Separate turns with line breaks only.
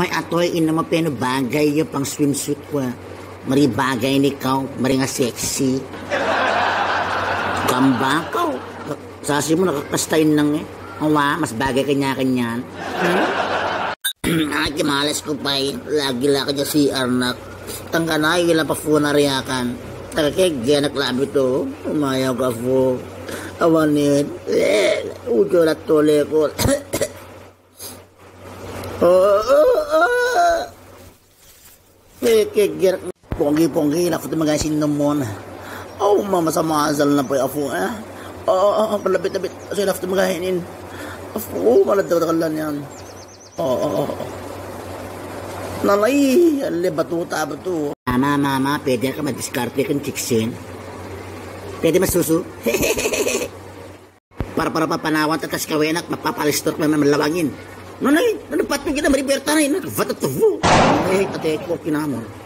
atoy, ina mo peno bagay yung pang swimsuit ko. Mari bagay ni kau, mari nga sexy. Gamba kau. Sasi mo nakakastayin nang eh. Awa, mas bagay kanya-kanyan. Kimalas ko pa eh. Lagi lang ka dyan si Arnak. Tangka na, ilang pa po nariyakan. Tagakig, giyanak labi to. Umayaw ka po. Awanin. Ujo na tole ko. Giyanak. Ponggi-ponggi, lako ito mga sinamon. Mamasamazal na po yung apo eh. Palabit-labit. Kasi lafto magahinin. Maladaw-dakalan yan. Nalay, batuta ba to? Mama, pwede ka madiskarte kang chiksin. Pwede masuso? Para papanawan tatas kawenak, mapapalistor ka naman malawangin. Nanay, patong kita mariberta na yun. Vatatuvo. Ate ko kinamon.